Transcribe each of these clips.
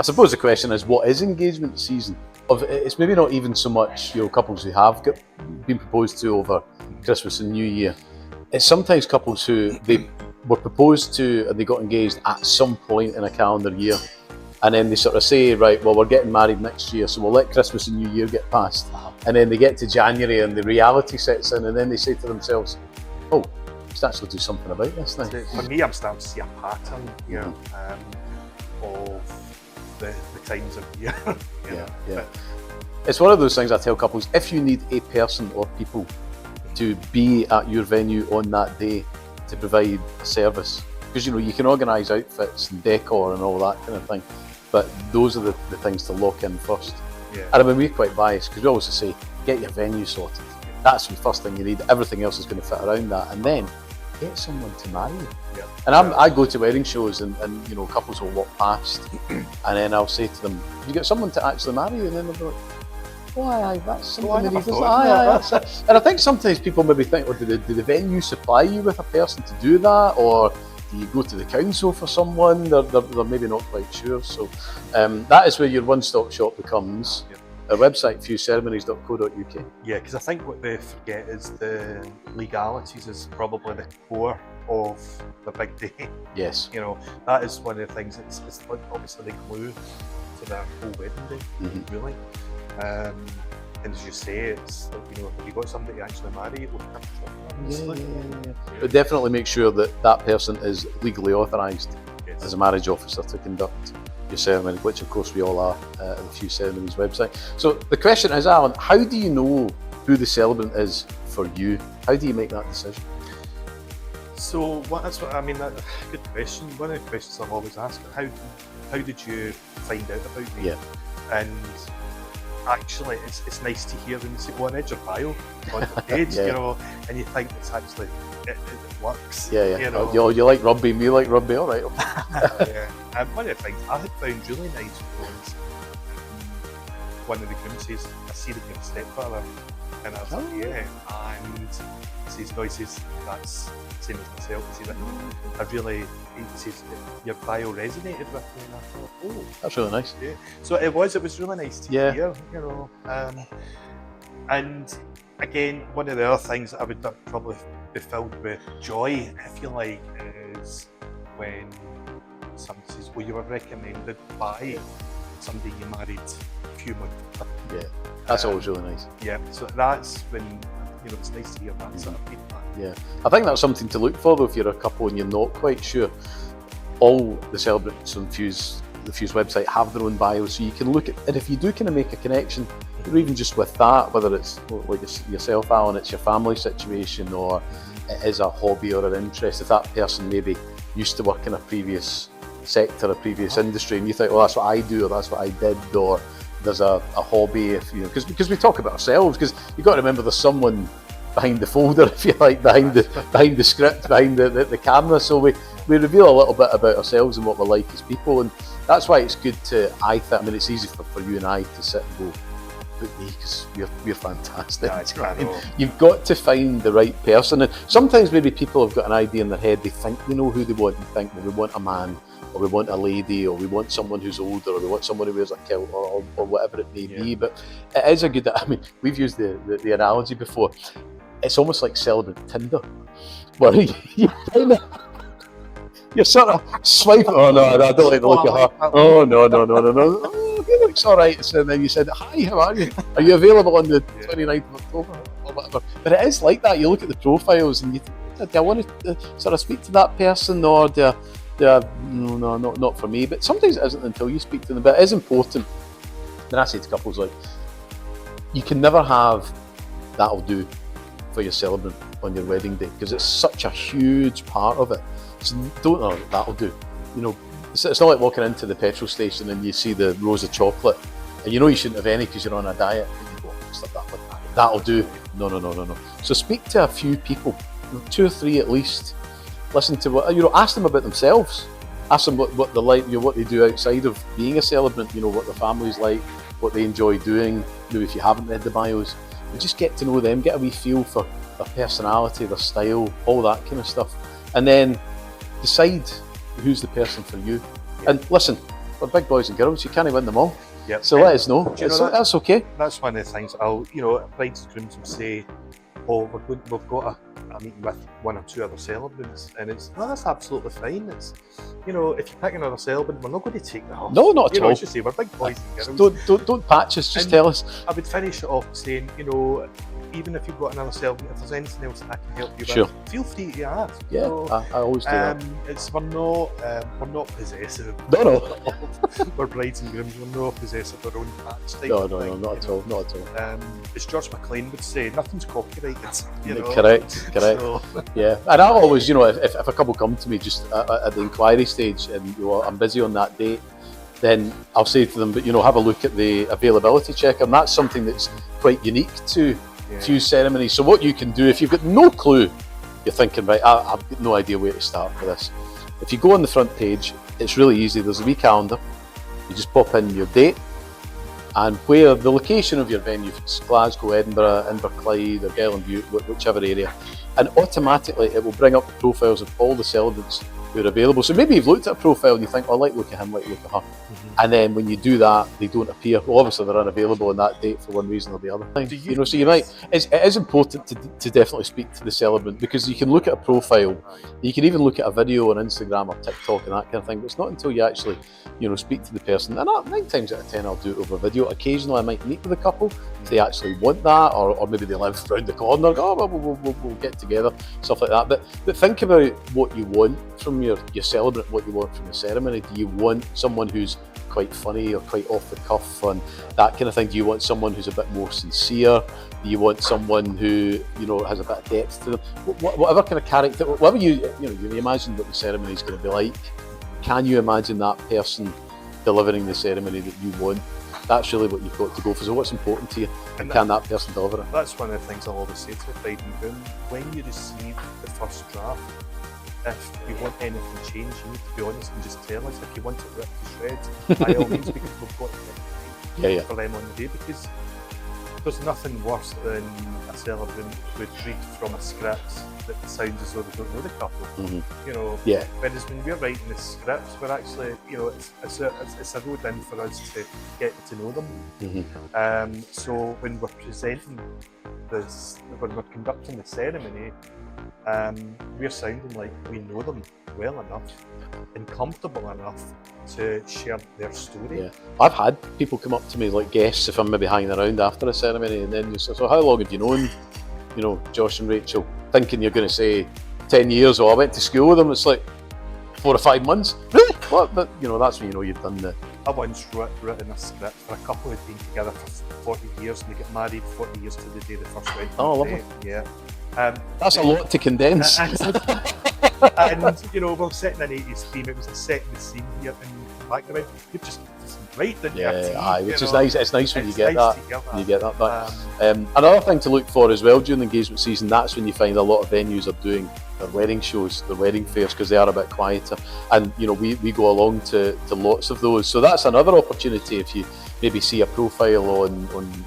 I suppose the question is, what is engagement season? It's maybe not even so much couples who have been proposed to over Christmas and New Year. It's sometimes couples who they were proposed to and they got engaged at some point in a calendar year, and then they sort of say, right, well, we're getting married next year, so we'll let Christmas and New Year get past, and then they get to January and the reality sets in, and then they say to themselves, oh, let's actually do something about this now. For me, I'm starting to see a pattern here of the times of year. Yeah. It's one of those things I tell couples, if you need a person or people to be at your venue on that day to provide a service, because you can organise outfits and decor and all that kind of thing, but those are the things to lock in first. Yeah. And I mean, we're quite biased because we always say, get your venue sorted. That's the first thing you need. Everything else is going to fit around that, and then get someone to marry you. Yeah. And I go to wedding shows and couples will walk past and then I'll say to them, you get someone to actually marry you? And then they'll be like, oh aye, that's something that he does. Aye. And I think sometimes people maybe think, do the venue supply you with a person to do that, or do you go to the council for someone? They're maybe not quite sure. So that is where your one-stop shop becomes. A website, fuzeceremonies.co.uk. Yeah, because I think what they forget is the legalities is probably the core of the big day. Yes. That is one of the things. It's obviously the glue to that whole wedding day, really. And as you say, it's like, if you got somebody to actually marry, it will come. Yeah. But definitely make sure that person is legally authorised as a marriage officer to conduct your ceremony, which of course we all are at the Fuze Ceremonies website. So the question is, Alan, how do you know who the celebrant is for you? How do you make that decision? So that's good question. One of the questions I'm always asked: how did you find out about me? Yeah. And actually, it's nice to hear when you say, "Oh, I read your bio on the page," and you think it's actually it works. Yeah. You like rugby, me like rugby, all right. Yeah. And one of the things I had found really nice was one of the grooms says, "I see that you're a stepfather," and I was like, "Yeah," and he says, "That's the same as myself." He says, "Your bio resonated with me," and I thought, "Oh, that's really nice." Yeah. So it was really nice to hear, and again, one of the other things that I would probably be filled with joy, I feel like, is when somebody says, well, you were recommended by somebody you married a few months ago. Yeah, that's always really nice. Yeah, so that's when, it's nice to hear that sort of feedback. Yeah, I think that's something to look for though if you're a couple and you're not quite sure. All the celebrants on the Fuze website have their own bios, so you can look at, and if you do kind of make a connection, or even just with that, whether it's like yourself, Alan, it's your family situation, or it is a hobby or an interest, if that person maybe used to work in a previous sector, a previous industry, and you think, well, that's what I do, or that's what I did, or there's a hobby, if because we talk about ourselves, because you've got to remember there's someone behind the folder, if you like, behind the script, behind the camera, so we reveal a little bit about ourselves and what we're like as people, and that's why it's good to, it's easy for you and I to sit and go, but me, because we're fantastic. Yeah, you've got to find the right person, and sometimes maybe people have got an idea in their head, they think they know who they want, and think, well, we want a man, or we want a lady, or we want someone who's older, or we want someone who wears a kilt, or whatever it may be. But it is a good, we've used the analogy before, it's almost like celebrant Tinder, where you're sort of swiping, oh no, I don't like the look of her, oh no, oh, he looks alright, so then you said, hi, how are you? Are you available on the 29th of October, or whatever? But it is like that, you look at the profiles and you think, do I want to sort of speak to that person, or no, not for me. But sometimes it isn't until you speak to them. But it is important. Then I say to couples, like, you can never have that'll do for your celebrant on your wedding day, because it's such a huge part of it. So don't know that'll do. It's not like walking into the petrol station and you see the rows of chocolate and you shouldn't have any because you're on a diet. And you go, that'll do. No. So speak to a few people, 2 or 3 at least. Listen to what ask them about themselves. Ask them what they like, what they do outside of being a celebrant. What their family's like, what they enjoy doing. Maybe if you haven't read the bios, but just get to know them, get a wee feel for their personality, their style, all that kind of stuff, and then decide who's the person for you. And listen, we're big boys and girls. You can't win them all. Yep. So let us know. Do you know that? That's okay. That's one of the things. Brides and grooms will say, "Oh, we've got a meeting with one or two other celebrants," and that's absolutely fine. It's, if you pick another celebrant, we're not going to take that off. No, not at all. Just say we're big boys and girls. Don't patch us. Just And tell us. I would finish it off saying, even if you've got another celebrant, if there's anything else that I can help you Sure. with, feel free to ask. Yeah, I always do that. We're not possessive. No. We're brides and grooms. We're not possessive of our own patch type No, of no, thing, not at all. Not at all. As George McClain would say, nothing's copyrighted. Correct. So, Yeah, and I always, if a couple come to me just at the inquiry stage and I'm busy on that date, then I'll say to them, but have a look at the availability checker, and that's something that's quite unique to Fuze Ceremonies. So what you can do, if you've got no clue, you're thinking, right, I've got no idea where to start for this. If you go on the front page, it's really easy. There's a wee calendar. You just pop in your date and where the location of your venue, if it's Glasgow, Edinburgh, Inverclyde, or Gellinbutte, whichever area, and automatically it will bring up the profiles of all the celebrants who are available. So maybe you've looked at a profile and you think, oh, I like look at him, like look at her. And then when you do that, they don't appear. Well, obviously they're unavailable on that date for one reason or the other. So you might. It is important to definitely speak to the celebrant, because you can look at a profile, you can even look at a video on Instagram or TikTok and that kind of thing. But it's not until you actually, speak to the person. And 9 times out of 10, I'll do it over video. Occasionally, I might meet with a couple if they actually want that, or maybe they live round the corner. Go, oh, well, we'll get together, stuff like that. But think about what you want from your celebrant, what you want from the ceremony. Do you want someone who's quite funny or quite off the cuff and that kind of thing? Do you want someone who's a bit more sincere? Do you want someone who has a bit of depth to them? Whatever kind of character, whatever you imagine what the ceremony is going to be like, can you imagine that person delivering the ceremony that you want? That's really what you've got to go for. So what's important to you, and can that person deliver it? That's one of the things I'll always say to the bride and groom. When you receive the first draft, if you want anything changed, you need to be honest and just tell us. If you want it ripped to shreds, by all means, because we've got to for them on the day. Because there's nothing worse than a celebrant who read from a script that sounds as though they don't know the couple. Whereas when we're writing the scripts, we're actually, it's a road in for us to get to know them. So when we're presenting this, when we're conducting the ceremony, we're sounding like we know them well enough and comfortable enough to share their story. Yeah. I've had people come up to me like guests if I'm maybe hanging around after a ceremony, and then you say, so how long have you known, Josh and Rachel? Thinking you're going to say 10 years, or I went to school with them. It's like 4 or 5 months. Really? What? But that's when you've done the... I once written a script for a couple who'd been together for 40 years and they get married 40 years to the day the first wedding. Oh, lovely. Yeah. That's a lot to condense. And we're setting an 80s theme. It was a setting the scene here in the background. You've just right, didn't you? Which is nice. It's nice when you get that. You get that back. But another thing to look for as well during the engagement season, that's when you find a lot of venues are doing their wedding shows, their wedding fairs, because they are a bit quieter. And we go along to lots of those. So that's another opportunity if you maybe see a profile on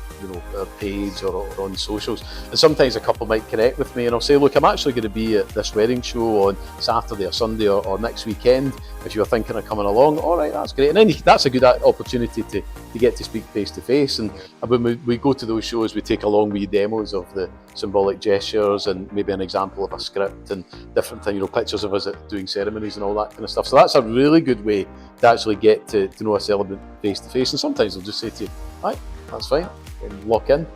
our page or on socials, and sometimes a couple might connect with me and I'll say, look, I'm actually going to be at this wedding show on Saturday or Sunday or next weekend. If you're thinking of coming along, all right, that's great. And then that's a good opportunity to get to speak face to face. And when we go to those shows, we take along wee demos of the symbolic gestures and maybe an example of a script and different things, pictures of us doing ceremonies and all that kind of stuff. So that's a really good way to actually get to know a celebrant face to face. And sometimes they'll just say to you, right, that's fine, and lock in.